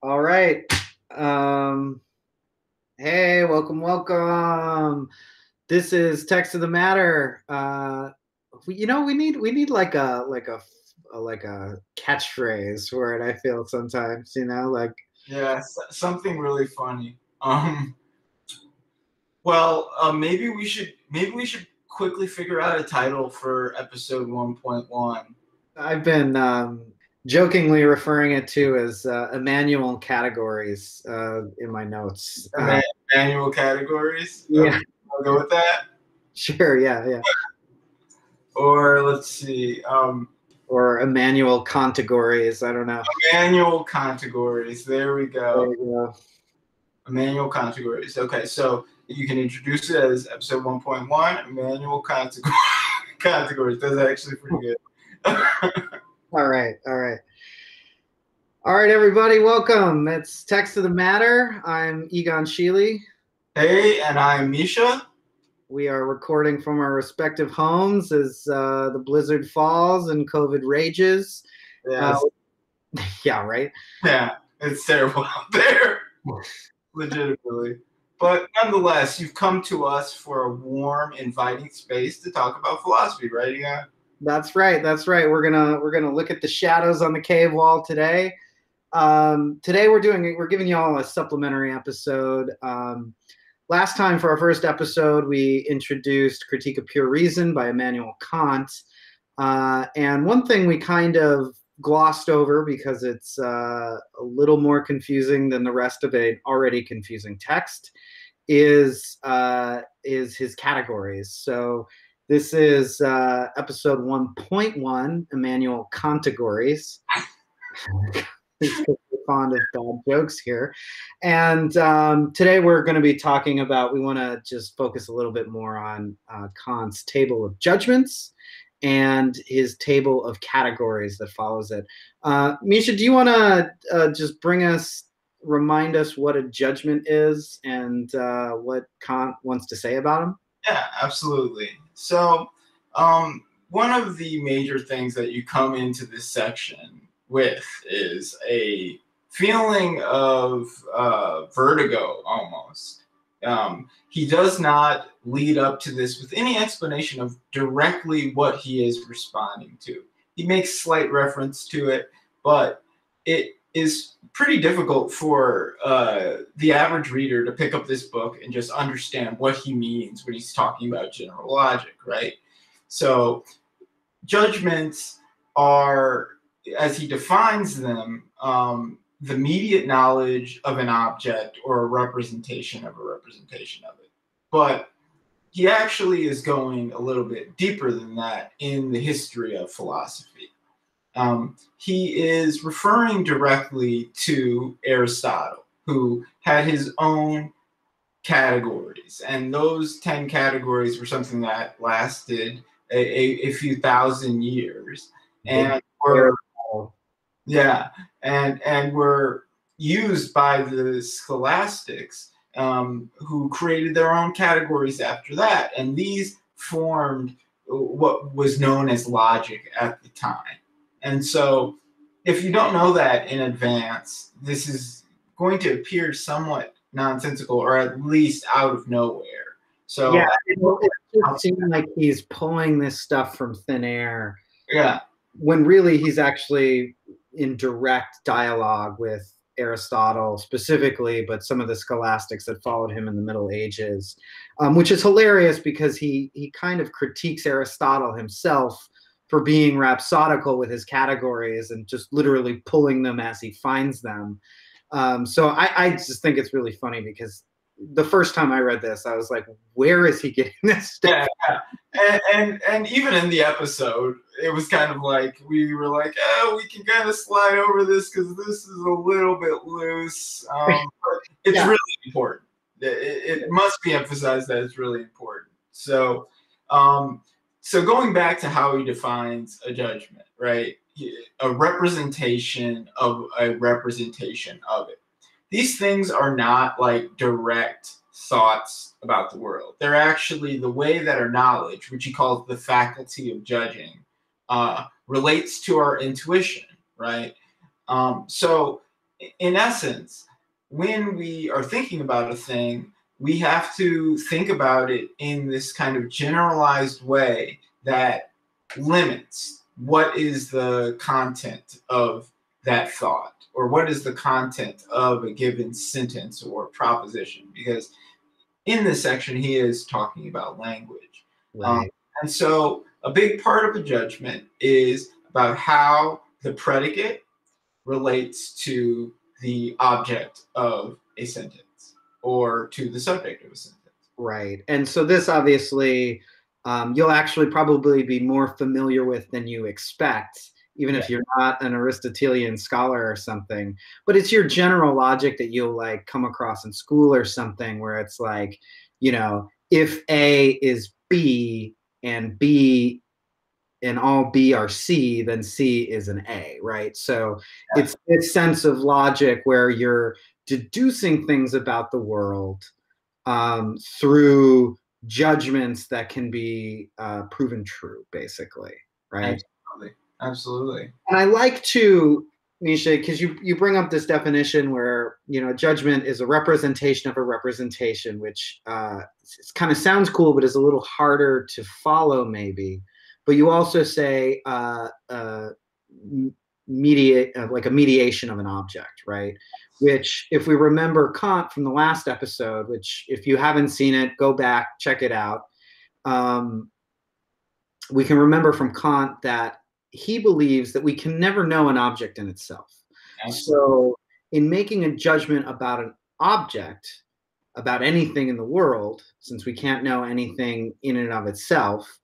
All right. Um, hey, welcome. This is Text of the Matter. We need like a catchphrase for it. I feel sometimes, Yeah, something really funny. Maybe we should quickly figure out a title for episode 1.1. I've been jokingly referring it to as Immanuel Categories in my notes. Manual categories. Okay, Yeah, I'll go with that. sure, yeah. Or let's see, Or Immanuel Kantegories. I don't know. manual categories. There we There go. you go. Manual categories. Okay, so you can introduce it as episode 1.1. Manual categories. That's actually pretty good. All right, all right. All right, everybody, welcome. It's Text of the Matter. I'm Egon Sheely. Hey, and I'm Misha. We are recording from our respective homes as the blizzard falls and COVID rages. Uh, Yes. yeah, right. Yeah, it's terrible out there. Legitimately. But nonetheless, you've come to us for a warm, inviting space to talk about philosophy, right? Yeah. That's right. That's right. We're gonna look at the shadows on the cave wall today. Today we're giving you all a supplementary episode. Last time for our first episode, we introduced Critique of Pure Reason by Immanuel Kant. And one thing we kind of glossed over because it's a little more confusing than the rest of an already confusing text is his categories. So this is episode 1.1, Immanuel Kantegories. Fond of bad jokes here. And today we're going to be talking about, we want to just focus a little bit more on Kant's table of judgments and his table of categories that follows it. Misha, do you want to just remind us what a judgment is and what Kant wants to say about them? Yeah, absolutely. So, one of the major things that you come into this section with is a feeling of vertigo almost. He does not lead up to this with any explanation of directly what he is responding to. He makes slight reference to it, but it is pretty difficult for the average reader to pick up this book and just understand what he means when he's talking about general logic, right? So judgments are, as he defines them, the immediate knowledge of an object or a representation of it. But he actually is going a little bit deeper than that in the history of philosophy. He is referring directly to Aristotle, who had his own categories, and those 10 categories were something that lasted a few thousand years, and were yeah, and were used by the scholastics, who created their own categories after that, and these formed what was known as logic at the time. And so, if you don't know that in advance, this is going to appear somewhat nonsensical, or at least out of nowhere. So, Yeah, it just seems like he's pulling this stuff from thin air. Yeah, when really he's actually in direct dialogue with Aristotle specifically, but some of the scholastics that followed him in the Middle Ages, which is hilarious because he kind of critiques Aristotle himself for being rhapsodical with his categories and just literally pulling them as he finds them. So I just think it's really funny because the first time I read this, I was like, where is he getting this stuff? Yeah. And even in the episode, it was kind of like we were like, oh, we can kind of slide over this because this is a little bit loose. But it's really important. It must be emphasized that it's really important. So, so going back to how he defines a judgment, right? A representation of it. These things are not like direct thoughts about the world. They're actually the way that our knowledge, which he calls the faculty of judging, relates to our intuition, right? So in essence, when we are thinking about a thing, we have to think about it in this kind of generalized way that limits what is the content of that thought, or what is the content of a given sentence or proposition. Because in this section, he is talking about language. Um, Right. and so a big part of a judgment is about how the predicate relates to the object of a sentence or to the subject of a sentence. Right. And so this obviously you'll actually probably be more familiar with than you expect, even Yeah. if you're not an Aristotelian scholar or something. But it's your general logic that you'll like come across in school or something where it's like, if A is B and B and all B are C, then C is an A, right? So it's this sense of logic where you're deducing things about the world through judgments that can be proven true, basically, right? Absolutely. Absolutely. And I like to, Misha, because you bring up this definition where judgment is a representation of a representation, which kind of sounds cool, but is a little harder to follow, maybe. But you also say mediate, like a mediation of an object, right? Which, if we remember Kant from the last episode, which if you haven't seen it, go back, check it out. We can remember from Kant that he believes that we can never know an object in itself. Absolutely. So, in making a judgment about an object, about anything in the world, since we can't know anything in and of itself,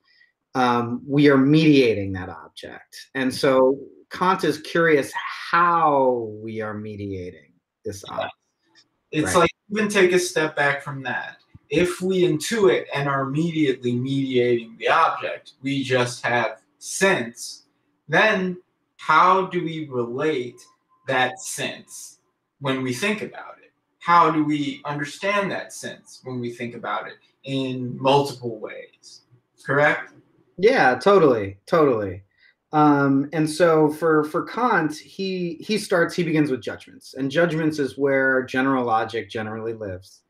we are mediating that object. And so Kant is curious how we are mediating this object. It's Right. like, even take a step back from that. If we intuit and are immediately mediating the object, we just have sense, then how do we relate that sense when we think about it? How do we understand that sense when we think about it in multiple ways? Correct? Yeah, totally, totally. And so for Kant, he begins with judgments, and judgments is where general logic generally lives.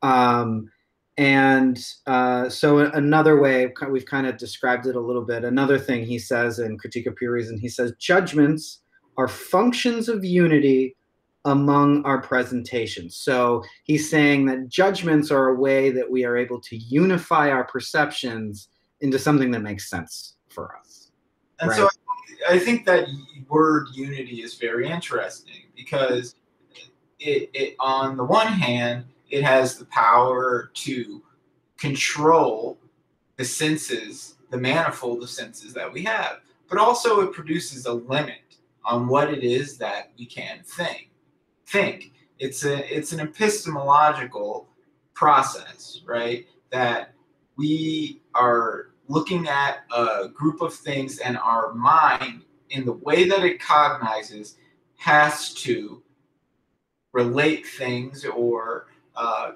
Um, and so another way we've kind of described it a little bit. Another thing he says in Critique of Pure Reason, he says judgments are functions of unity among our presentations. So he's saying that judgments are a way that we are able to unify our perceptions into something that makes sense for us. And Right. so I think that word unity is very interesting, because it on the one hand, it has the power to control the senses, the manifold of senses that we have, but also it produces a limit on what it is that we can think. It's an epistemological process, right? That we are looking at a group of things, and our mind, in the way that it cognizes, has to relate things or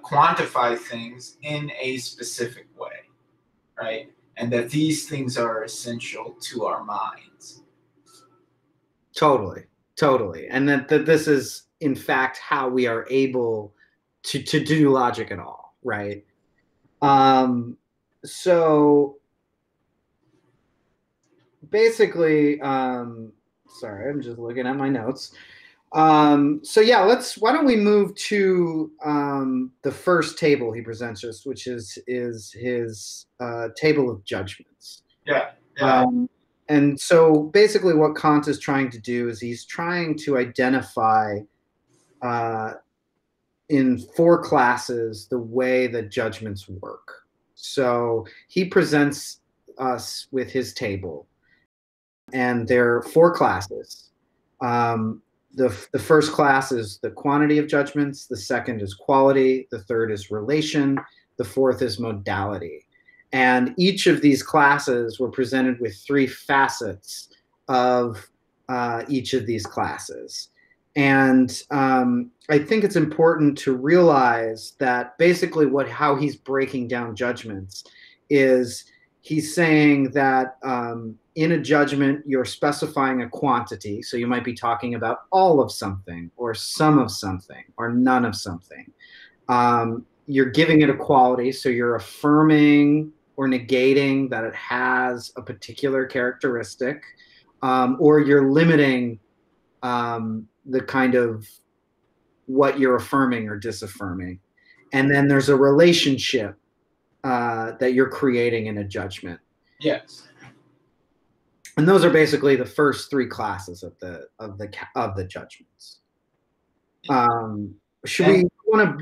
quantify things in a specific way, right? And that these things are essential to our minds. Totally, totally. And that this is, in fact, how we are able to do logic at all, right? So basically, sorry, I'm just looking at my notes. So yeah, why don't we move to the first table he presents us, which is his table of judgments. Yeah, yeah. And so basically what Kant is trying to do is he's trying to identify in four classes the way that judgments work. So he presents us with his table, and there are four classes. The first class is the quantity of judgments, the second is quality, the third is relation, the fourth is modality. And each of these classes were presented with three facets of each of these classes. And I think it's important to realize that basically how he's breaking down judgments is he's saying that in a judgment, you're specifying a quantity. So you might be talking about all of something, or some of something, or none of something. You're giving it a quality. So you're affirming or negating that it has a particular characteristic, or you're limiting the kind of what you're affirming or disaffirming. And then there's a relationship that you're creating in a judgment. Yes. And those are basically the first three classes of the judgments. Should we do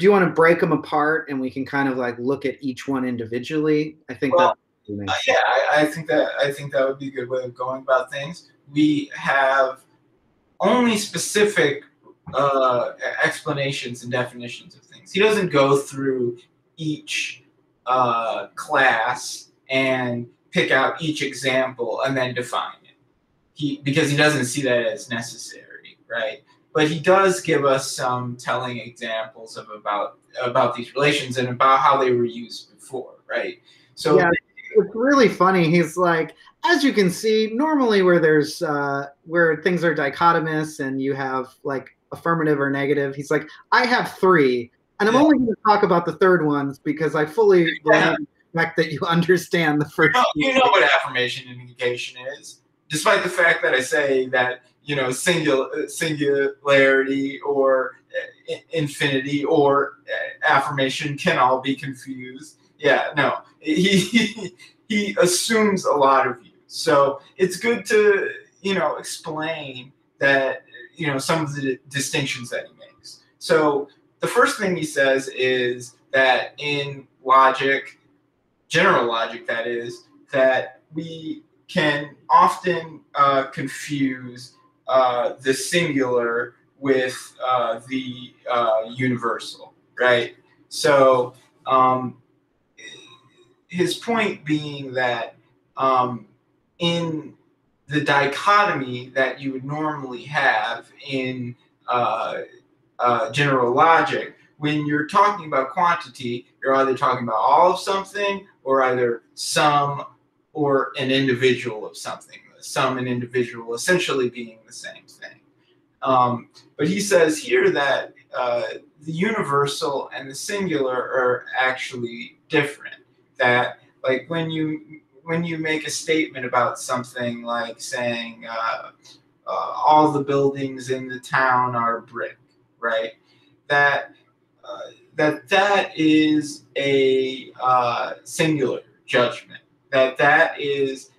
you want to break them apart and we can kind of like look at each one individually? I think Well, that yeah, I think that would be a good way of going about things. We have only specific explanations and definitions of things. He doesn't go through each class and pick out each example and then define it. Because he doesn't see that as necessary, right? But he does give us some telling examples of about these relations and about how they were used before, right? So yeah, it's really funny. He's like, as you can see, normally where there's where things are dichotomous and you have like affirmative or negative, he's like, I have three, and I'm only going to talk about the third ones because I fully expect that you understand the first. You know what affirmation and negation is, despite the fact that I say that singularity or infinity or affirmation can all be confused. Yeah, no, he assumes a lot of you. So it's good to explain that some of the distinctions that he makes. So the first thing he says is that in logic, general logic, that is, that we can often confuse the singular with the universal, right? So his point being that in the dichotomy that you would normally have in general logic, when you're talking about quantity, you're either talking about all of something or either some or an individual of something. Some and individual essentially being the same thing. But he says here that the universal and the singular are actually different. That like when you make a statement about something like saying all the buildings in the town are brick, right? That is a singular judgment. That is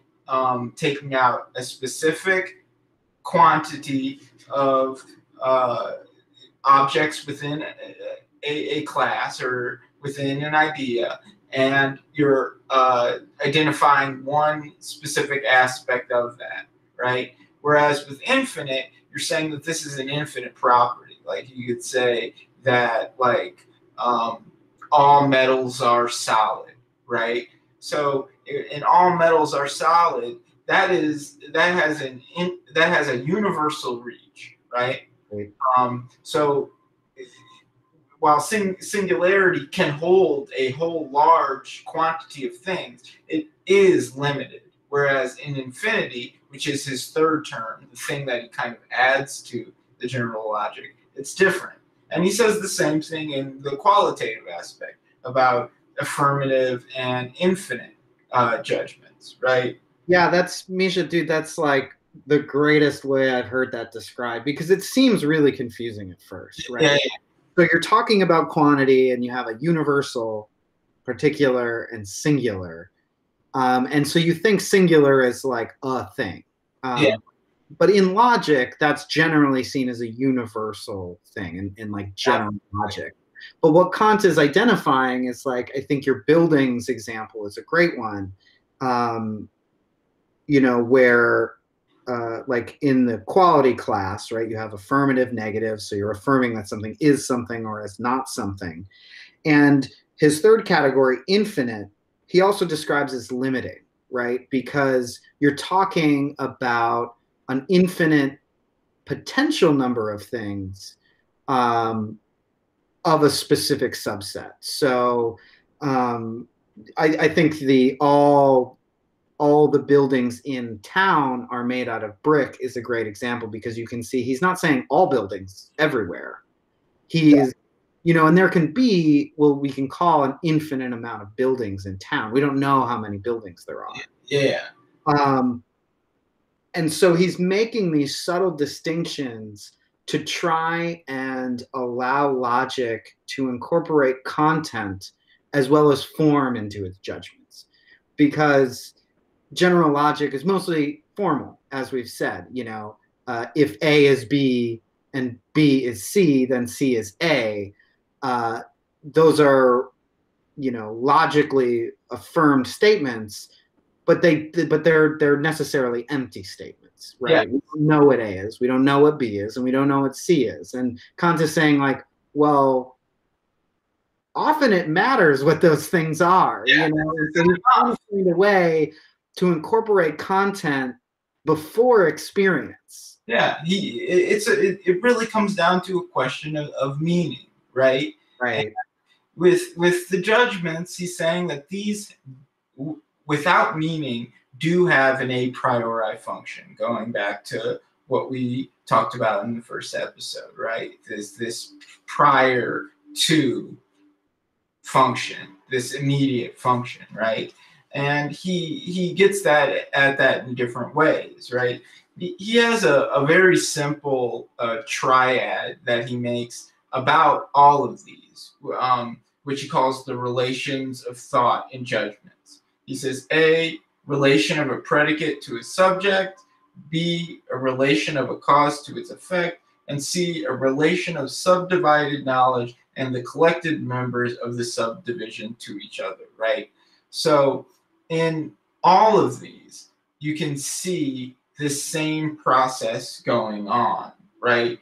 taking out a specific quantity of objects within a class or within an idea, and you're identifying one specific aspect of that, right? Whereas with infinite, you're saying that this is an infinite property. Like you could say that like all metals are solid, right? So in all metals are solid, that has a universal reach, right? Right. So while singularity can hold a whole large quantity of things, it is limited. Whereas in infinity, which is his third term, the thing that he kind of adds to the general logic, it's different. And he says the same thing in the qualitative aspect about affirmative and infinite judgments, right? Yeah, that's Misha, dude. That's like the greatest way I've heard that described because it seems really confusing at first, right? Yeah. So you're talking about quantity and you have a universal, particular, and singular. And so you think singular is like a thing. Yeah. But in logic, that's generally seen as a universal thing in like general logic. But what Kant is identifying is like, I think your buildings example is a great one, where like in the quality class, right, you have affirmative, negative. So you're affirming that something is something or is not something. And his third category, infinite, he also describes as limiting, right? Because you're talking about an infinite potential number of things of a specific subset. So I think the all all the buildings in town are made out of brick is a great example, because you can see he's not saying all buildings everywhere. He's, and there can be, we can call an infinite amount of buildings in town. We don't know how many buildings there are. Yeah. And so he's making these subtle distinctions to try and allow logic to incorporate content as well as form into its judgments. Because general logic is mostly formal, as we've said. If A is B and B is C, then C is A. Those are, logically affirmed statements, but they're necessarily empty statements, right? Yeah. We don't know what A is, we don't know what B is, and we don't know what C is. And Kant is saying, like, well, often it matters what those things are. Yeah. And so he's trying to find a way to incorporate content before experience. Yeah, it really comes down to a question of meaning, right? Right. And with the judgments, he's saying that these, without meaning, do have an a priori function, going back to what we talked about in the first episode, right? This prior to function, this immediate function, right? And he gets at that in different ways, right? He has a very simple triad that he makes about all of these, which he calls the relations of thought and judgments. He says A, relation of a predicate to its subject, B, a relation of a cause to its effect, and C, a relation of subdivided knowledge and the collected members of the subdivision to each other, right? So in all of these, you can see this same process going on, right?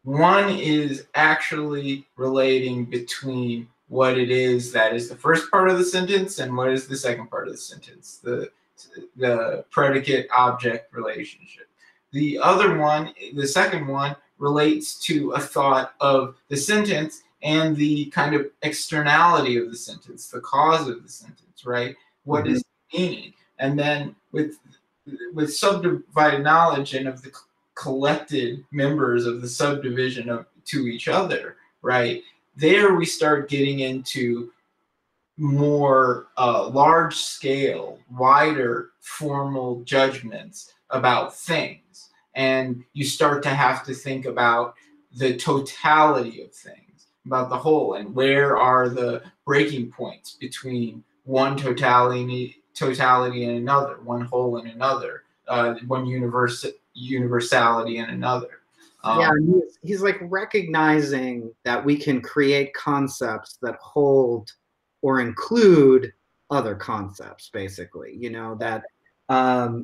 One is actually relating between what it is that is the first part of the sentence and what is the second part of the sentence, the predicate-object relationship. The other one, the second one, relates to a thought of the sentence and the kind of externality of the sentence, the cause of the sentence, right? What is the meaning? And then with subdivided knowledge and of the collected members of the subdivision to each other, right? There we start getting into more large scale, wider formal judgments about things. And you start to have to think about the totality of things, about the whole, and where are the breaking points between one totality and another, one whole and another, one universality and another. He's like recognizing that we can create concepts that hold or include other concepts, basically. That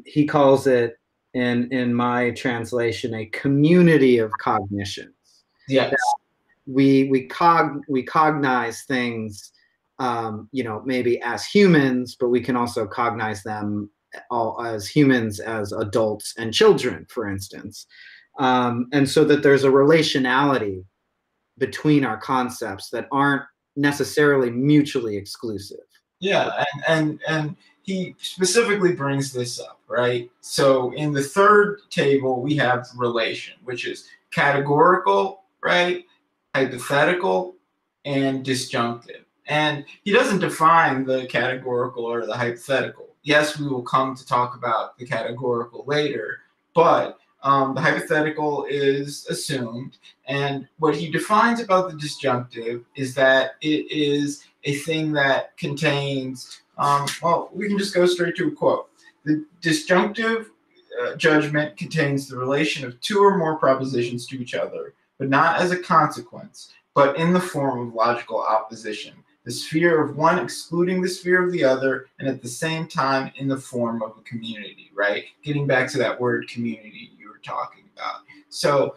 he calls it, in my translation, a community of cognitions. Yes. We cognize things, maybe as humans, but we can also cognize them all as humans, as adults and children, for instance. And so that there's a relationality between our concepts that aren't necessarily mutually exclusive. Yeah, and he specifically brings this up, right? So in the third table, we have relation, which is categorical, right? Hypothetical, and disjunctive. And he doesn't define the categorical or the hypothetical. Yes, we will come to talk about the categorical later, but the hypothetical is assumed. And what he defines about the disjunctive is that it is a thing that contains, we can just go straight to a quote. The disjunctive judgment contains the relation of two or more propositions to each other, but not as a consequence, but in the form of logical opposition, the sphere of one excluding the sphere of the other, and at the same time in the form of a community, right? Getting back to that word community you were talking about. So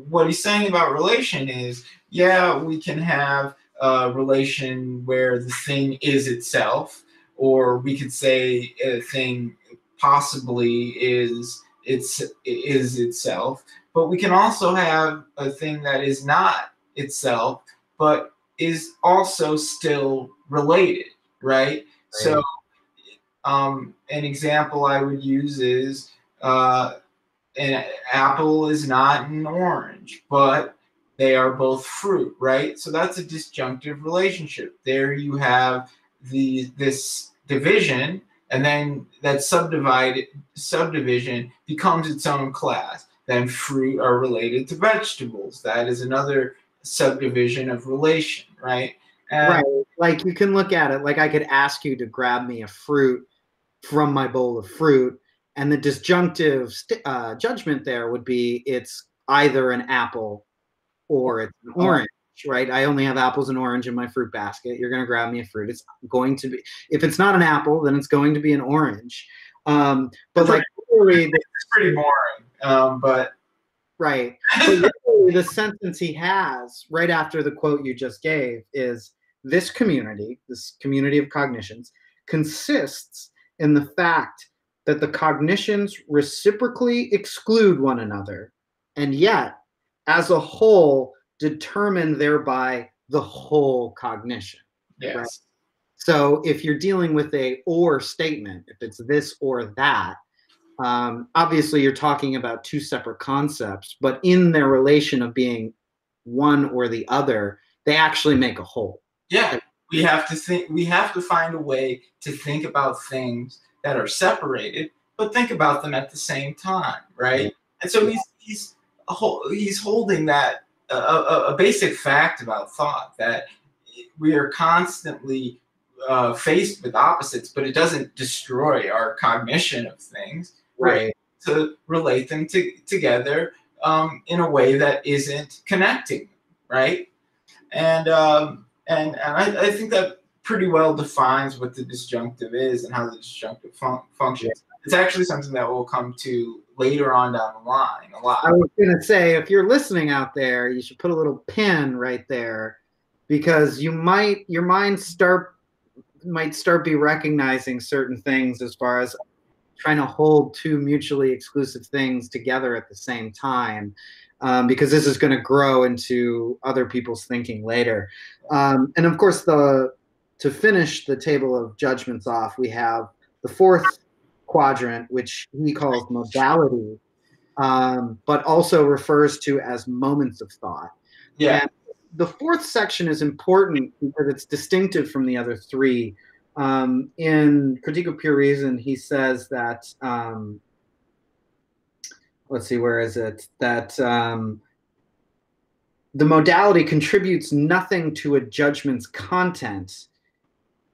what he's saying about relation is, yeah, we can have a relation where the thing is itself, or we could say a thing possibly is itself, but we can also have a thing that is not itself, but is also still related, right? So An example I would use is an apple is not an orange, but they are both fruit, right? So that's a disjunctive relationship. There you have this division, and then that subdivision becomes its own class. Then fruit are related to vegetables. That is another subdivision of relation, right? Right. And Like you can look at it like I could ask you to grab me a fruit from my bowl of fruit, and the disjunctive judgment there would be it's either an apple or it's an orange, right? I only have apples and orange in my fruit basket. You're going to grab me a fruit. It's going to be, if it's not an apple, then it's going to be an orange. But like, literally, it's pretty boring, but right. But literally, the sentence he has right after the quote you just gave is this community of cognitions, consists in the fact that the cognitions reciprocally exclude one another, and yet, as a whole, determine thereby the whole cognition. yes. Right? So if you're dealing with a or statement, if it's this or that, obviously you're talking about two separate concepts, but in their relation of being one or the other, they actually make a whole. Yeah, we have to think. We have to find a way to think about things that are separated, but think about them at the same time, right? And so he's holding that a basic fact about thought, that we are constantly faced with opposites, but it doesn't destroy our cognition of things, right? To relate them together in a way that isn't connecting, right? And I think that pretty well defines what the disjunctive is and how the disjunctive functions. It's actually something that we'll come to later on down the line a lot. I was going to say, if you're listening out there, you should put a little pin right there, because your mind might start be recognizing certain things as far as trying to hold two mutually exclusive things together at the same time, because this is going to grow into other people's thinking later. And of course, to finish the table of judgments off, we have the fourth quadrant, which he calls modality, but also refers to as moments of thought. Yeah. And the fourth section is important because it's distinctive from the other three. In Critique of Pure Reason, he says that, let's see, where is it? That the modality contributes nothing to a judgment's content,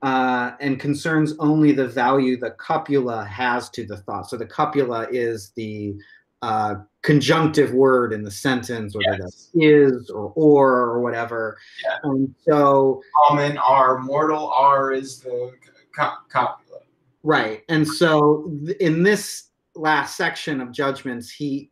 and concerns only the value the copula has to the thought. So the copula is the conjunctive word in the sentence, whether that is or whatever. Yeah. And so common R, mortal R is the copula. Right. And so in this last section of judgments, he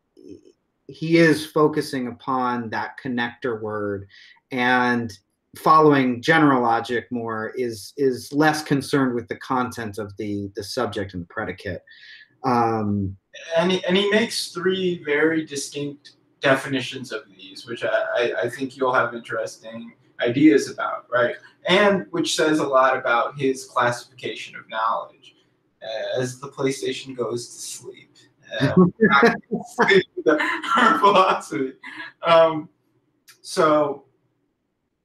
is focusing upon that connector word, and following general logic more is less concerned with the content of the subject and the predicate. And he makes three very distinct definitions of these, which I think you'll have interesting ideas about, right? And which says a lot about his classification of knowledge. As the PlayStation goes to sleep. Our philosophy. So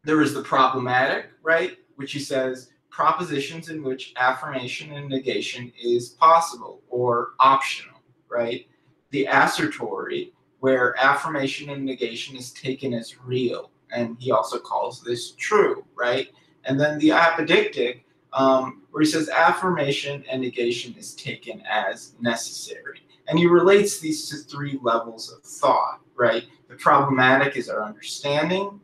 there is the problematic, right? Which he says propositions in which affirmation and negation is possible or optional, right? The assertory, where affirmation and negation is taken as real, and he also calls this true, right? And then the apodictic, where he says affirmation and negation is taken as necessary. And he relates these to three levels of thought, right? The problematic is our understanding,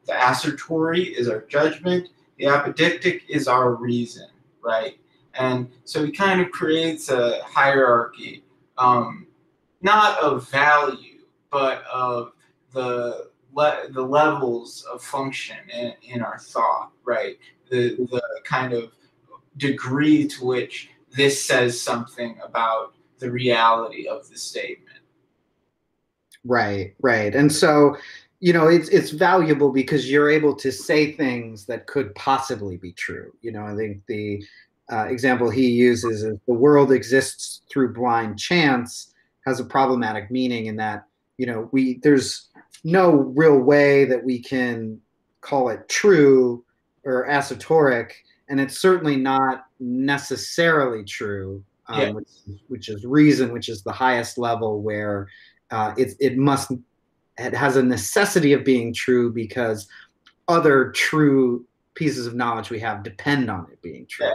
the assertory is our judgment, the apodictic is our reason, right? And so he kind of creates a hierarchy, not of value, but of the levels of function in our thought, right? The kind of degree to which this says something about the reality of the statement. Right. And so, it's valuable because you're able to say things that could possibly be true. I think example he uses is the world exists through blind chance has a problematic meaning in that, there's no real way that we can call it true or esoteric, and it's certainly not necessarily true, Yeah. which is reason, which is the highest level where it has a necessity of being true because other true pieces of knowledge we have depend on it being true. Yeah.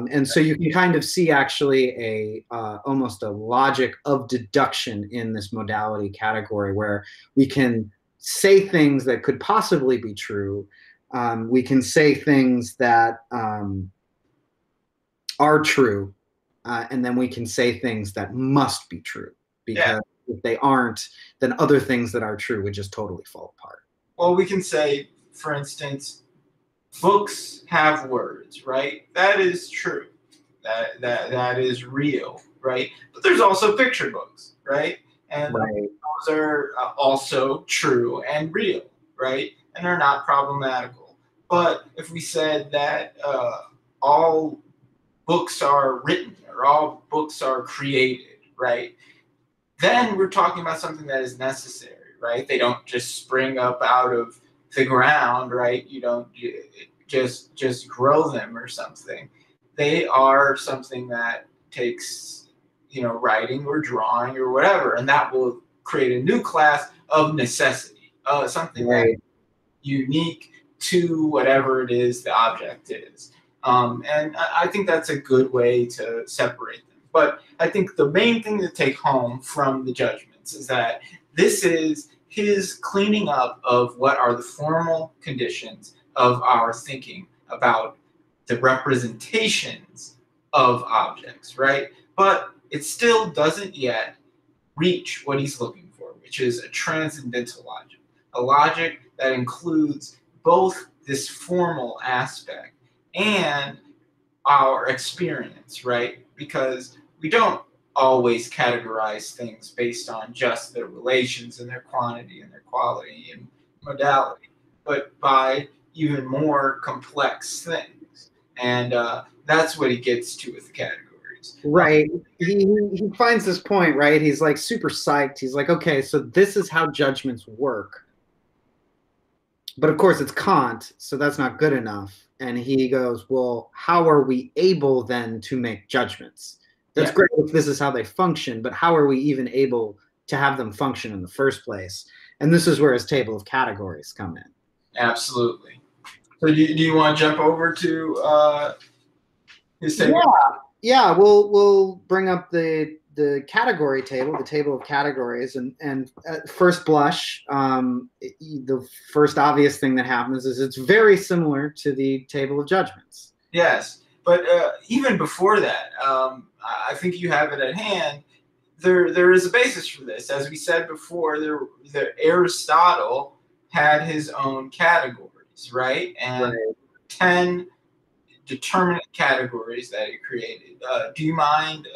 And so you can kind of see actually almost a logic of deduction in this modality category where we can say things that could possibly be true. We can say things that are true, and then we can say things that must be true because if they aren't, then other things that are true would just totally fall apart. Well, we can say, for instance, books have words, right? That is true. That is real, right? But there's also picture books, right? And those are also true and real, right? And are not problematical. But if we said that all books are written or all books are created, right? Then we're talking about something that is necessary, right? They don't just spring up out of the ground, right? You don't just grow them or something. They are something that takes, writing or drawing or whatever, and that will create a new class of necessity, something that's unique to whatever it is the object is. And I think that's a good way to separate them. But I think the main thing to take home from the judgments is that this is his cleaning up of what are the formal conditions of our thinking about the representations of objects, right? But it still doesn't yet reach what he's looking for, which is a transcendental logic, a logic that includes both this formal aspect and our experience, right? Because we don't always categorize things based on just their relations and their quantity and their quality and modality, but by even more complex things. And that's what he gets to with the categories. Right. He finds this point, right? He's like super psyched. He's like, okay, so this is how judgments work. But of course, it's Kant, so that's not good enough. And he goes, well, how are we able then to make judgments? That's great if this is how they function, but how are we even able to have them function in the first place? And this is where his table of categories come in. Absolutely. So do you want to jump over to his table? Yeah. We'll bring up the category table, the table of categories, and at first blush, the first obvious thing that happens is it's very similar to the table of judgments. Yes, but even before that, I think you have it at hand. There is a basis for this. As we said before, Aristotle had his own categories, right? And 10 determinate categories that he created. Do you mind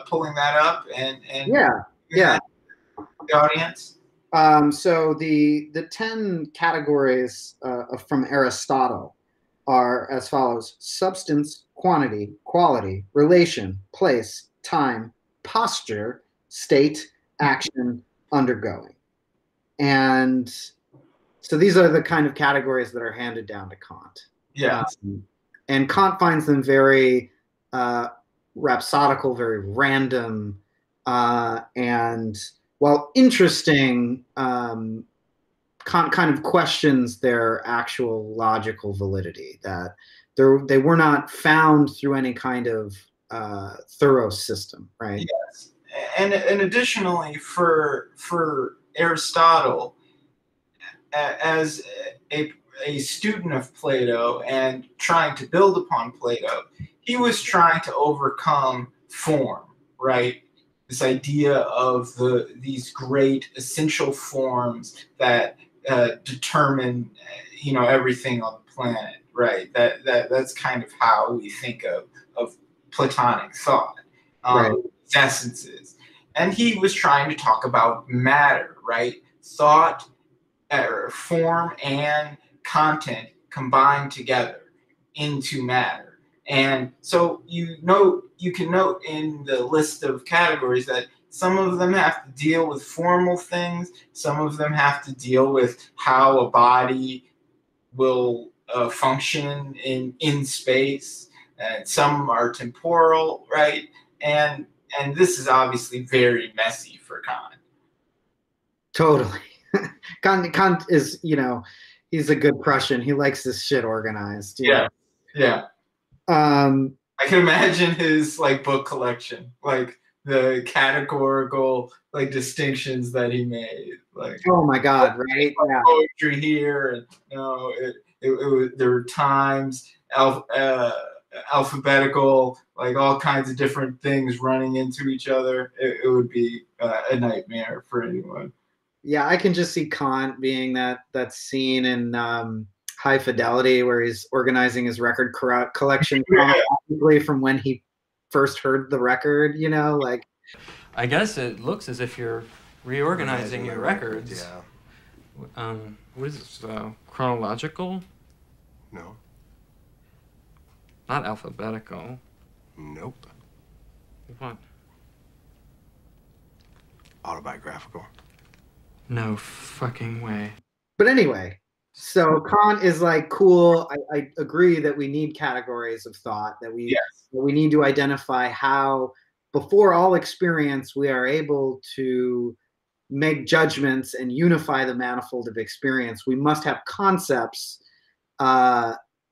pulling that up and yeah the audience? So the 10 categories from Aristotle are as follows: substance, quantity, quality, relation, place, time, posture, state, action, undergoing. And so these are the kind of categories that are handed down to Kant. Yeah. And Kant finds them very rhapsodical, very random, and while interesting, Kant kind of questions their actual logical validity, that they were not found through any kind of thorough system, right? Yes, and additionally, for Aristotle, as a student of Plato and trying to build upon Plato, he was trying to overcome form, right? This idea of these great essential forms that determine, everything on the planet, right? That's kind of how we think of Platonic thought, essences. And he was trying to talk about matter, right? Thought, form, and content combined together into matter. And so you can note in the list of categories that some of them have to deal with formal things, some of them have to deal with how a body will function in space, and some are temporal, right? And this is obviously very messy for Kant. Totally. Kant is, he's a good Prussian. He likes this shit organized. Yeah, yeah. Um, I can imagine his like book collection, like the categorical like distinctions that he made. Like, oh my God, right? Yeah. poetry here, and there were times alphabetical, like all kinds of different things running into each other. It would be a nightmare for anyone. Yeah, I can just see Kant being that scene in High Fidelity where he's organizing his record collection chronologically from when he first heard the record, like. I guess it looks as if you're reorganizing your records. Yeah. What is this, chronological? No. Not alphabetical. Nope. What? Autobiographical. No fucking way. But anyway, so Kant is like, cool. I agree that we need categories of thought, that we need to identify how, before all experience, we are able to make judgments and unify the manifold of experience. We must have concepts,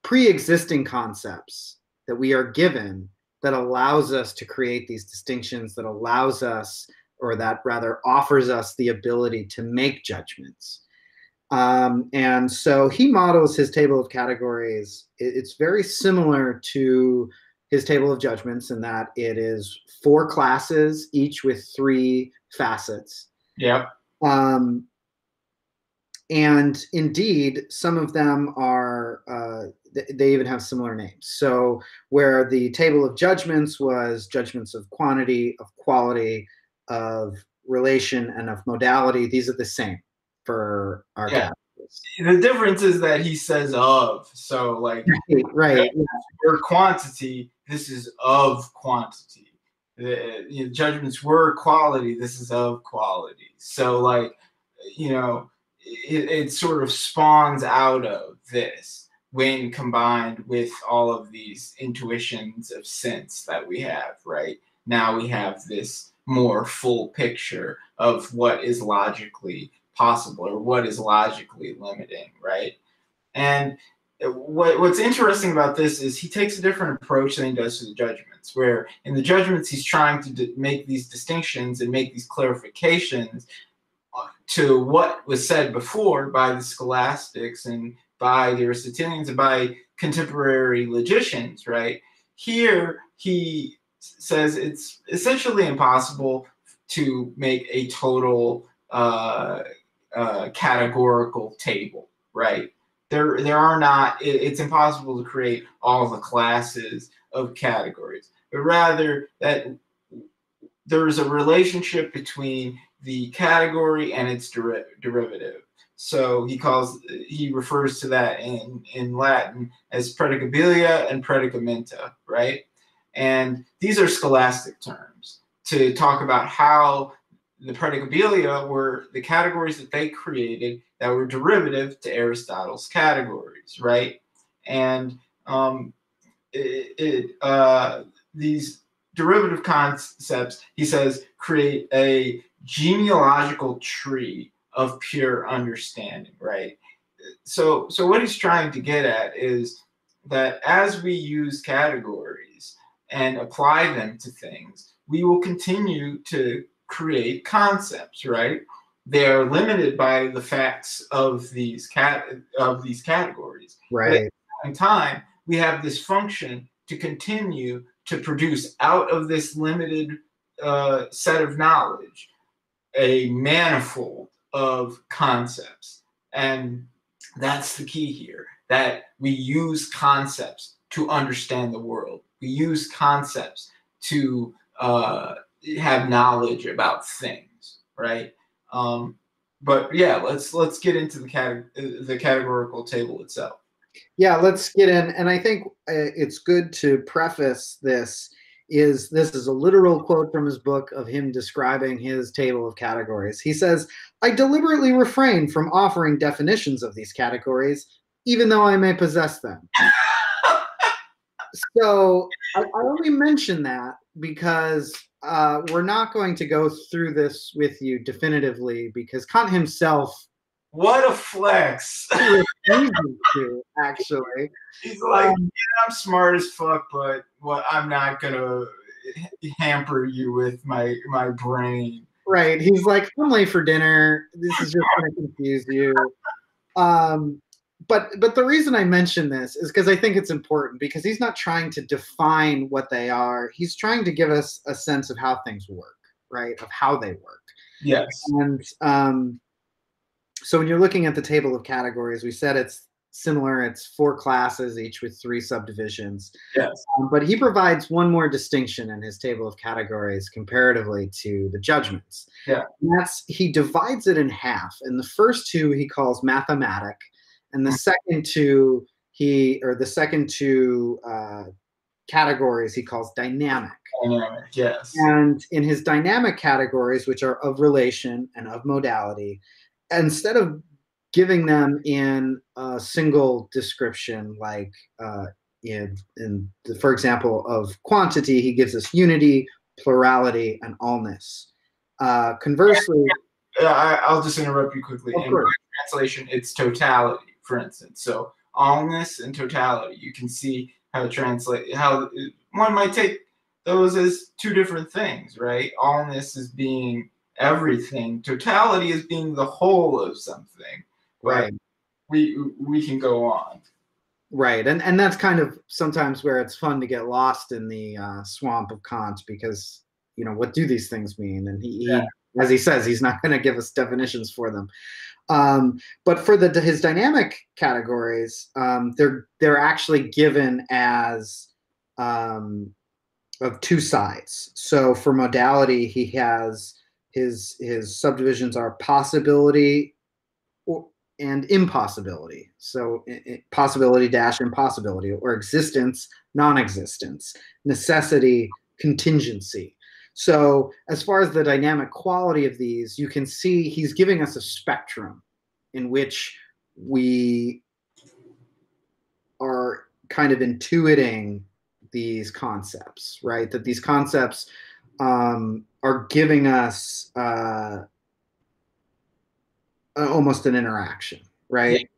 pre-existing concepts that we are given that allows us to create these distinctions, that allows us, or that rather offers us the ability to make judgments. And so he models his table of categories. It's very similar to his table of judgments in that it is 4 classes, each with 3 facets. Yep. And indeed, some of them are, they even have similar names. So where the table of judgments was judgments of quantity, of quality, of relation, and of modality, these are the same for our categories. The difference is that he says of. So like, right. For quantity, this is of quantity. The judgments were quality, this is of quality. So like, it sort of spawns out of this when combined with all of these intuitions of sense that we have, right? Now we have this more full picture of what is logically possible or what is logically limiting, right? And what's interesting about this is he takes a different approach than he does to the judgments, where in the judgments he's trying to make these distinctions and make these clarifications to what was said before by the scholastics and by the Aristotelians and by contemporary logicians, right? Here he says it's essentially impossible to make a total categorical table, right? There are not, it's impossible to create all the classes of categories, but rather that there's a relationship between the category and its derivative. So he refers to that in Latin as predicabilia and predicamenta, right? And these are scholastic terms to talk about how the predicabilia were the categories that they created that were derivative to Aristotle's categories, right? And these derivative concepts, he says, create a genealogical tree of pure understanding, right? So what he's trying to get at is that as we use categories and apply them to things, we will continue to create concepts, right? They are limited by the facts of these categories. Right. But at the same time, we have this function to continue to produce out of this limited set of knowledge a manifold of concepts. And that's the key here, that we use concepts to understand the world. We use concepts to have knowledge about things, right? But yeah, let's get into the categorical table itself. Yeah, let's get in. And I think it's good to preface this is a literal quote from his book of him describing his table of categories. He says, "I deliberately refrain from offering definitions of these categories, even though I may possess them." So I only mention that because we're not going to go through this with you definitively because Kant himself What a flex. refuses to, actually. He's like, yeah, I'm smart as fuck, but I'm not gonna hamper you with my brain. Right. He's like, I'm late for dinner. This is just going to confuse you. But the reason I mention this is because I think it's important because he's not trying to define what they are. He's trying to give us a sense of how things work, right? Of how they work. Yes. And so when you're looking at the table of categories, we said it's similar. It's 4 classes, each with 3 subdivisions. Yes. But he provides one more distinction in his table of categories comparatively to the judgments. Yeah. And that's he divides it in half. And the first 2 he calls mathematic, and the second two categories he calls dynamic. Dynamic, yes. And in his dynamic categories, which are of relation and of modality, instead of giving them in a single description, like for example, of quantity, he gives us unity, plurality, and allness. Conversely, I'll just interrupt you quickly. Of In course. translation, it's totality, for instance. So allness and totality. You can see how one might take those as 2 different things, right? Allness is being everything. Totality is being the whole of something. right. We can go on. Right, and that's kind of sometimes where it's fun to get lost in the swamp of Kant because what do these things mean? And he as he says, he's not going to give us definitions for them. But for his dynamic categories, they're actually given as of 2 sides. So for modality, he has his subdivisions are possibility and impossibility. So possibility dash impossibility, or existence, non-existence, necessity, contingency. So as far as the dynamic quality of these, you can see he's giving us a spectrum in which we are kind of intuiting these concepts, right? That these concepts are giving us almost an interaction, right?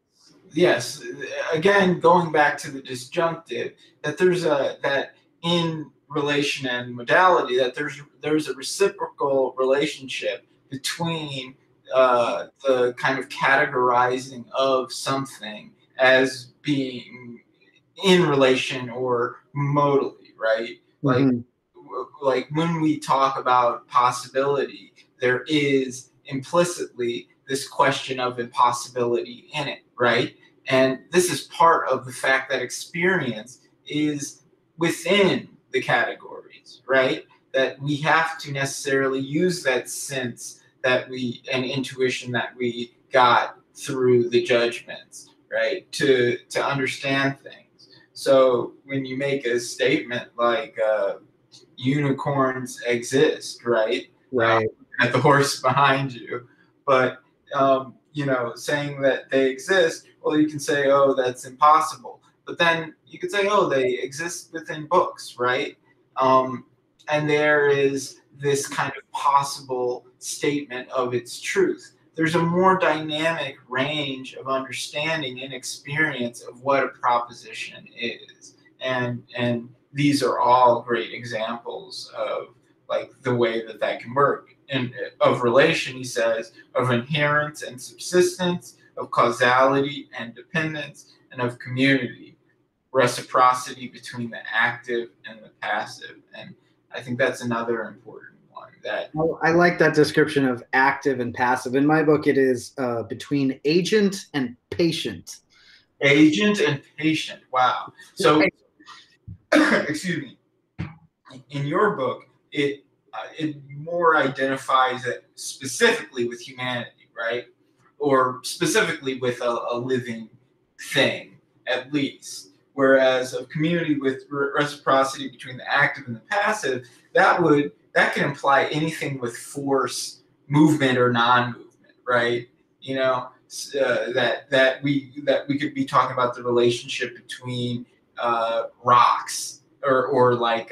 Yes. Again, going back to the disjunctive, that there's that in relation and modality, that there's a reciprocal relationship between the kind of categorizing of something as being in relation or modally, right? Mhm. Like when we talk about possibility, there is implicitly this question of impossibility in it, right? And this is part of the fact that experience is within the categories, right? That we have to necessarily use that sense and intuition that we got through the judgments, right? To understand things. So when you make a statement like unicorns exist, right? Right. At the horse behind you, but saying that they exist, well, you can say, oh, that's impossible. But then you could say, oh, they exist within books, right? And there is this kind of possible statement of its truth. There's a more dynamic range of understanding and experience of what a proposition is. And these are all great examples of like the way that can work. And of relation, he says, of inherence and subsistence, of causality and dependence, and of community, reciprocity between the active and the passive. And I think that's another important one. I like that description of active and passive. In my book, it is between agent and patient. Agent and patient. Wow. So, excuse me. In your book, it more identifies it specifically with humanity, right? Or specifically with a living thing. at least. Whereas a community with reciprocity between the active and the passive, that can imply anything with force, movement or non-movement, right? You know, that we could be talking about the relationship between rocks or like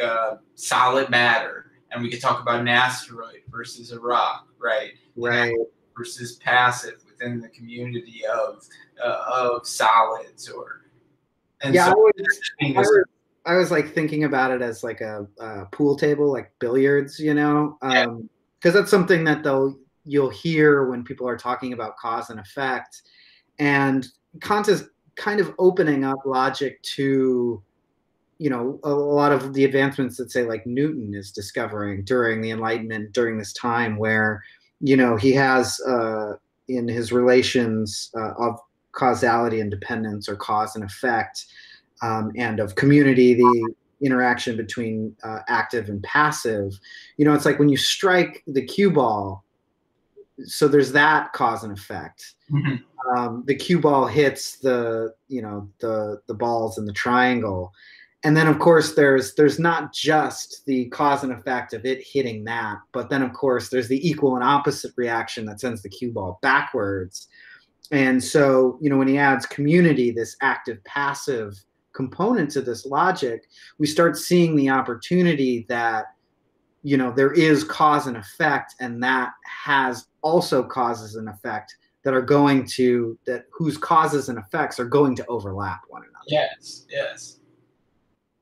solid matter, and we could talk about an asteroid versus a rock, right? Right. Versus passive within the community of solids, Yeah, so I was like thinking about it as like a pool table, like billiards, you know, because that's something that you'll hear when people are talking about cause and effect, and Kant is kind of opening up logic to, you know, a lot of the advancements that say like Newton is discovering during the Enlightenment, during this time where, you know, he has in his relations of causality and dependence, or cause and effect, and of community, the interaction between active and passive. You know, it's like when you strike the cue ball, so there's that cause and effect. The cue ball hits the balls in the triangle, and then of course there's not just the cause and effect of it hitting that, but then of course there's the equal and opposite reaction that sends the cue ball backwards. And so, you know, when he adds community, this active passive component to this logic, we start seeing the opportunity that, you know, there is cause and effect, and that has also causes and effect that are going to, that whose causes and effects are going to overlap one another. Yes.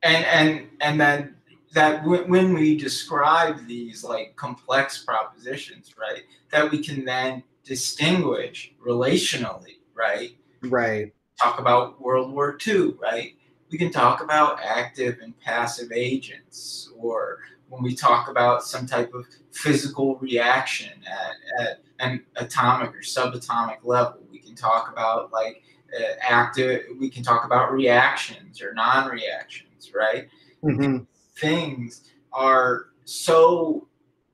And then that when we describe these like complex propositions, right, that we can then distinguish relationally, right? Right. Talk about World War II, right? We can talk about active and passive agents, or when we talk about some type of physical reaction at an atomic or subatomic level. We can talk about like we can talk about reactions or non-reactions, right? Mm-hmm. Things are so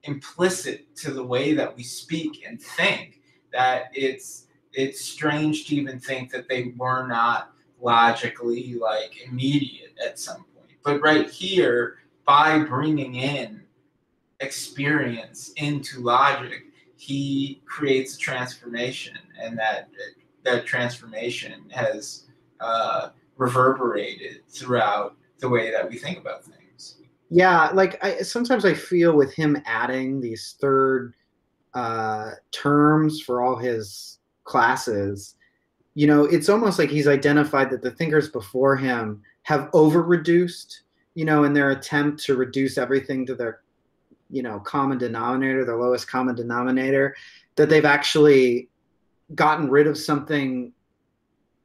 implicit to the way that we speak and think that it's strange to even think that they were not logically like immediate at some point. But right here, by bringing in experience into logic, he creates a transformation, and that transformation has reverberated throughout the way that we think about things. Yeah, like sometimes I feel with him adding these third terms for all his classes, you know, it's almost like he's identified that the thinkers before him have over-reduced, you know, in their attempt to reduce everything to their, you know, common denominator, their lowest common denominator, that they've actually gotten rid of something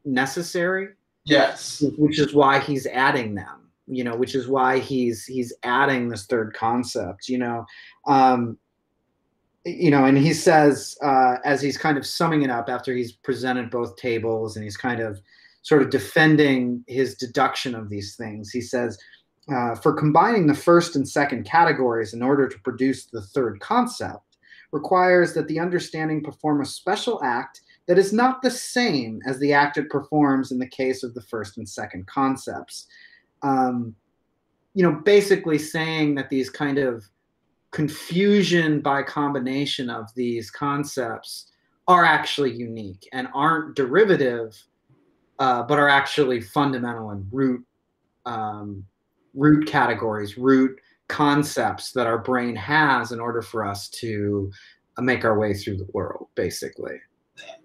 necessary. Yes. Which is why he's adding them, you know, which is why he's adding this third concept, you know. You know, and he says, as he's kind of summing it up after he's presented both tables and he's kind of sort of defending his deduction of these things, he says, for combining the first and second categories in order to produce the third concept requires that the understanding perform a special act that is not the same as the act it performs in the case of the first and second concepts. You know, basically saying that these kind of confusion by combination of these concepts are actually unique and aren't derivative, but are actually fundamental and root categories, root concepts that our brain has in order for us to make our way through the world, basically.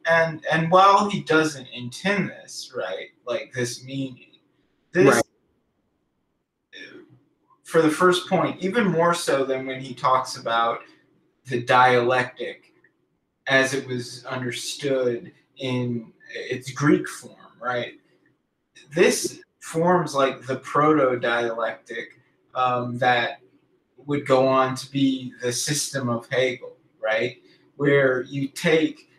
And while he doesn't intend this, right, like this meaning, this right. For the first point, even more so than when he talks about the dialectic as it was understood in its Greek form, right? This forms like the Proto-Dialectic that would go on to be the system of Hegel, right? Where you take,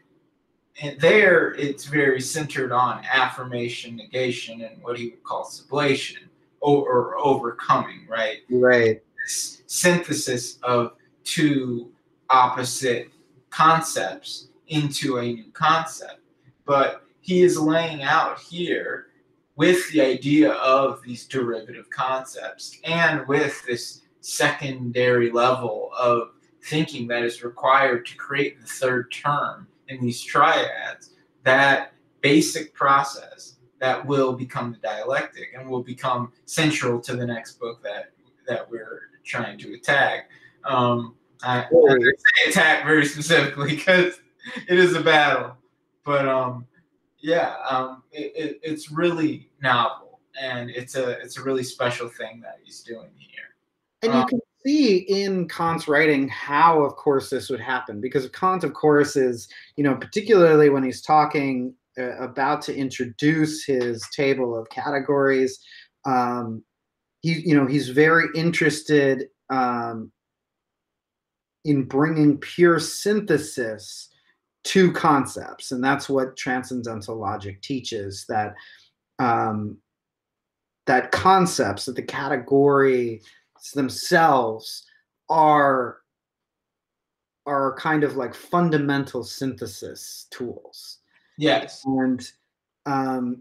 and there it's very centered on affirmation, negation, and what he would call sublation, or overcoming, right? Right. This synthesis of two opposite concepts into a new concept. But he is laying out here with the idea of these derivative concepts and with this secondary level of thinking that is required to create the third term in these triads, that basic process that will become the dialectic and will become central to the next book that we're trying to attack. I say attack very specifically because it is a battle, but it's really novel, and it's a really special thing that he's doing here. And you can see in Kant's writing how, of course, this would happen, because Kant, of course, is, particularly when he's talking about to introduce his table of categories, he's very interested in bringing pure synthesis to concepts, and that's what transcendental logic teaches, that that concepts, that the categories themselves are kind of like fundamental synthesis tools. Yes. And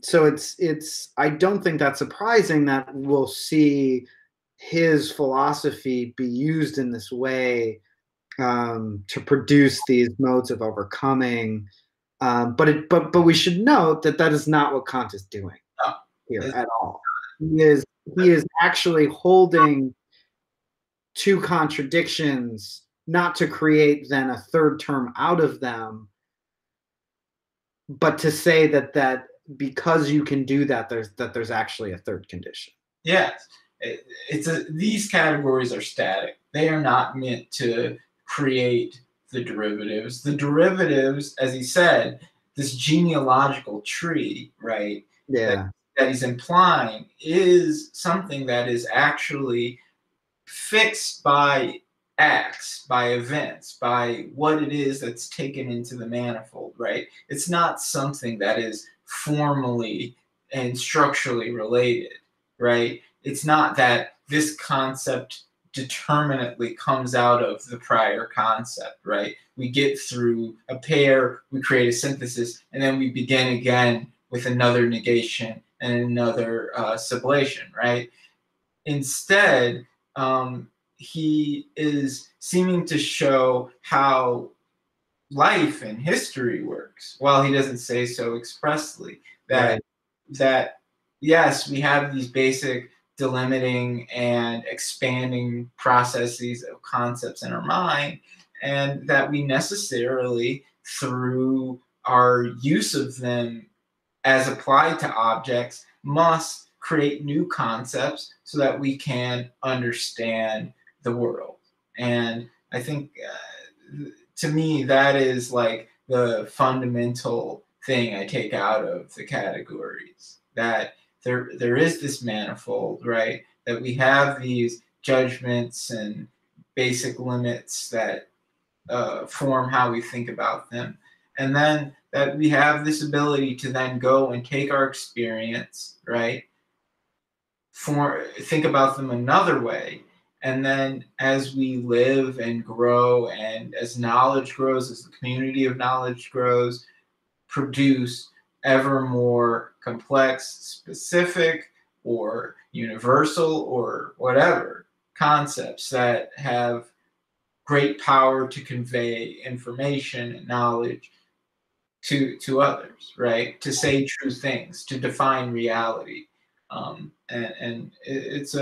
so it's I don't think that's surprising that we'll see his philosophy be used in this way to produce these modes of overcoming. But we should note that that is not what Kant is doing here at all. He is actually holding two contradictions, not to create then a third term out of them, but to say that because you can do that, there's actually a third condition. Yes, these categories are static. They are not meant to create the derivatives. The derivatives, as he said, this genealogical tree, right? Yeah. That he's implying is something that is actually fixed by acts, by events, by what it is that's taken into the manifold, right? It's not something that is formally and structurally related, right? It's not that this concept determinately comes out of the prior concept, right? We get through a pair, we create a synthesis, and then we begin again with another negation and another sublation, right? Instead, he is seeming to show how life and history works, while he doesn't say so expressly. That yes, we have these basic delimiting and expanding processes of concepts in our mind, and that we necessarily, through our use of them as applied to objects, must create new concepts so that we can understand the world. And I think, to me, that is like the fundamental thing I take out of the categories, that there is this manifold, right? That we have these judgments and basic limits that form how we think about them. And then that we have this ability to then go and take our experience, right? Think about them another way. And then as we live and grow, and as knowledge grows, as the community of knowledge grows, produce ever more complex, specific, or universal, or whatever concepts that have great power to convey information and knowledge to others, right? To say true things, to define reality. And it's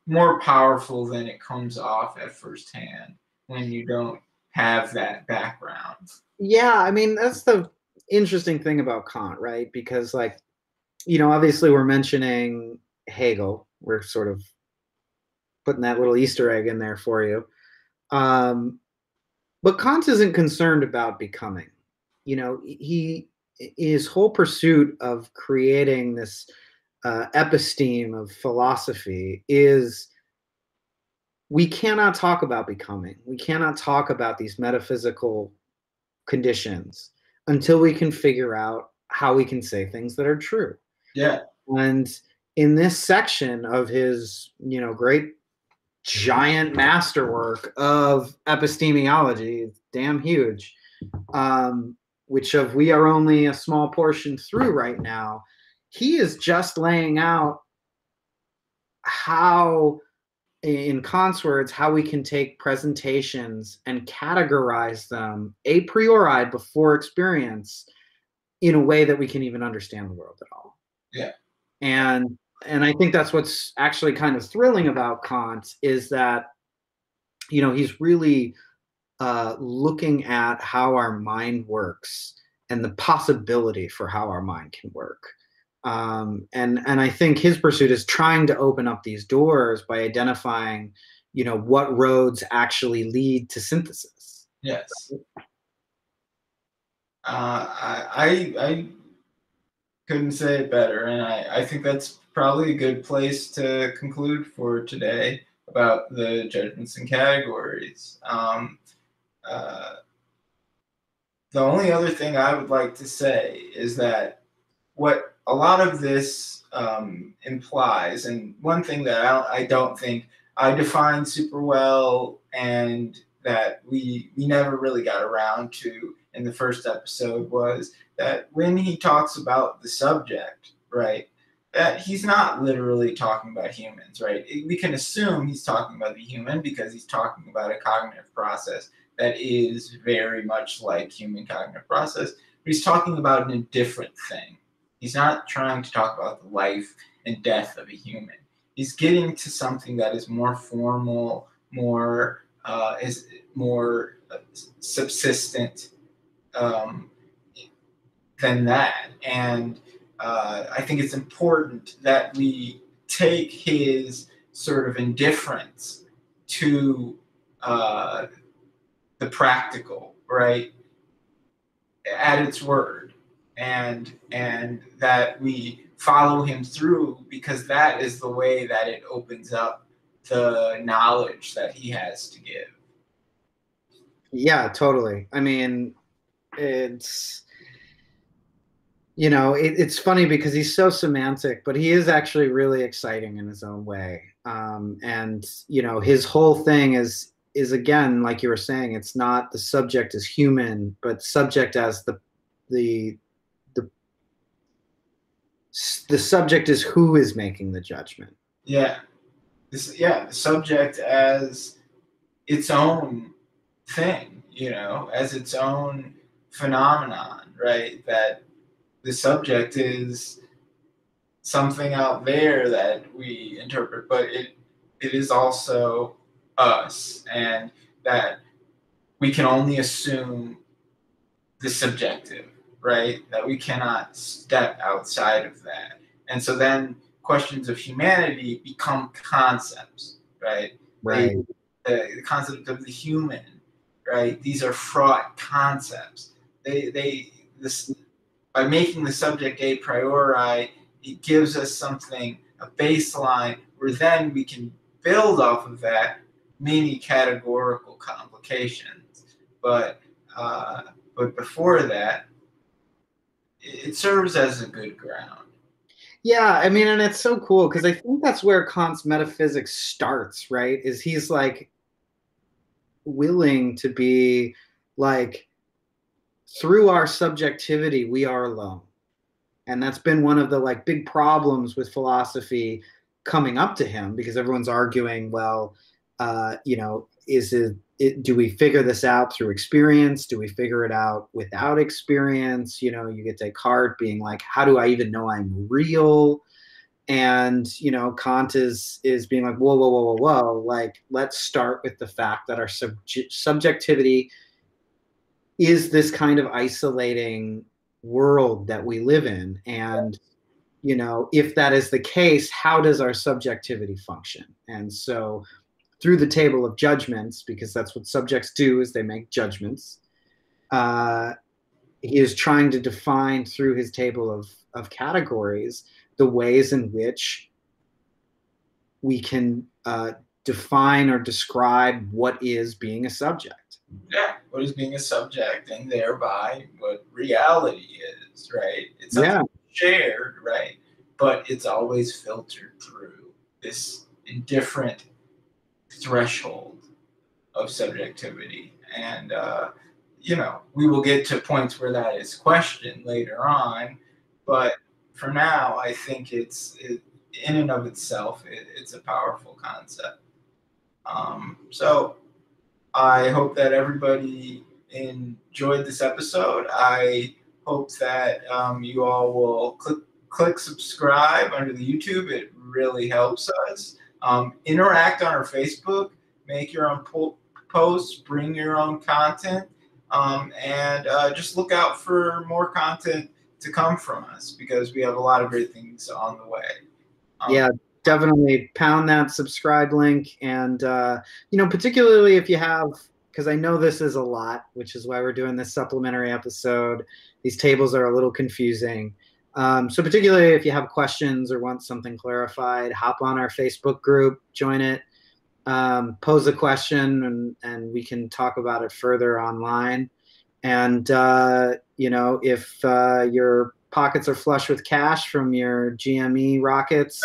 more powerful than it comes off at first hand when you don't have that background. Yeah, I mean, that's the interesting thing about Kant, right? Because, like, obviously we're mentioning Hegel. We're sort of putting that little Easter egg in there for you. But Kant isn't concerned about becoming. His whole pursuit of creating this episteme of philosophy is, we cannot talk about becoming. We cannot talk about these metaphysical conditions until we can figure out how we can say things that are true. Yeah. And in this section of his, great giant masterwork of epistemology, damn huge, which we are only a small portion through right now, he is just laying out how, in Kant's words, how we can take presentations and categorize them a priori before experience in a way that we can even understand the world at all. Yeah. And I think that's what's actually kind of thrilling about Kant, is that, you know, he's really looking at how our mind works and the possibility for how our mind can work. And I think his pursuit is trying to open up these doors by identifying, you know, what roads actually lead to synthesis. Yes. I couldn't say it better, and I think that's probably a good place to conclude for today about the judgments and categories. The only other thing I would like to say is that what a lot of this implies, and one thing that I don't think I defined super well, and that we never really got around to in the first episode, was that when he talks about the subject, right, that he's not literally talking about humans, right? We can assume he's talking about the human because he's talking about a cognitive process that is very much like human cognitive process, but he's talking about a different thing. He's not trying to talk about the life and death of a human. He's getting to something that is more formal, more subsistent than that. And I think it's important that we take his sort of indifference to the practical, right, at its word, and that we follow him through, because that is the way that it opens up the knowledge that he has to give. Yeah, totally. I mean, it's, you know, it's funny because he's so semantic, but he is actually really exciting in his own way. And, you know, his whole thing is again, like you were saying, it's not the subject as human, but subject as the subject is who is making the judgment. Yeah. The subject as its own thing, you know, as its own phenomenon, right? That the subject is something out there that we interpret, but it is also us, and that we can only assume the subjective, right? That we cannot step outside of that. And so then questions of humanity become concepts, right? Right. The concept of the human, right? These are fraught concepts. By making the subject a priori, it gives us something, a baseline, where then we can build off of that many categorical complications. But before that, it serves as a good ground. Yeah, I mean, and it's so cool because I think that's where Kant's metaphysics starts, right? Is he's like willing to be like, through our subjectivity, we are alone. And that's been one of the like big problems with philosophy coming up to him, because everyone's arguing, well, you know, do we figure this out through experience? Do we figure it out without experience? You know, you get Descartes being like, how do I even know I'm real? And, you know, Kant is being like, whoa, whoa, whoa, whoa, whoa. Like, let's start with the fact that our subjectivity is this kind of isolating world that we live in. And, you know, if that is the case, how does our subjectivity function? And so through the table of judgments, because that's what subjects do, is they make judgments, he is trying to define through his table of categories the ways in which we can define or describe what is being a subject. Yeah, what is being a subject, and thereby what reality is, right? It's something shared, right? But it's always filtered through this indifferent threshold of subjectivity. And, you know, we will get to points where that is questioned later on, but for now, I think in and of itself, it's a powerful concept. So I hope that everybody enjoyed this episode. I hope that you all will click subscribe under the YouTube. It really helps us. Interact on our Facebook. Make your own posts. Bring your own content. And just look out for more content to come from us, because we have a lot of great things on the way. Yeah, definitely pound that subscribe link. And, particularly if you have, because I know this is a lot, which is why we're doing this supplementary episode. These tables are a little confusing. So particularly if you have questions or want something clarified, hop on our Facebook group, join it, pose a question, and we can talk about it further online. And, if your pockets are flush with cash from your GME rockets,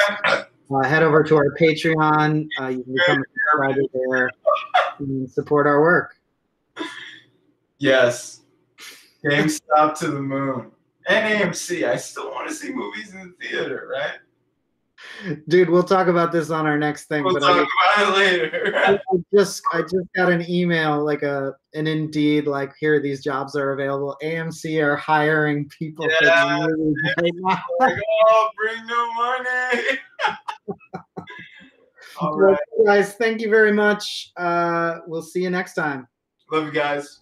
head over to our Patreon. You can become a subscriber there and support our work. Yes. GameStop to the moon. And AMC. I still want to see movies in the theater, right? Dude, we'll talk about this on our next thing. We'll talk about it later. I just got an email, like an Indeed, like, here, these jobs are available. AMC are hiring people for the movies right now. Like, oh, bring no money. All right. Guys, thank you very much. We'll see you next time. Love you guys.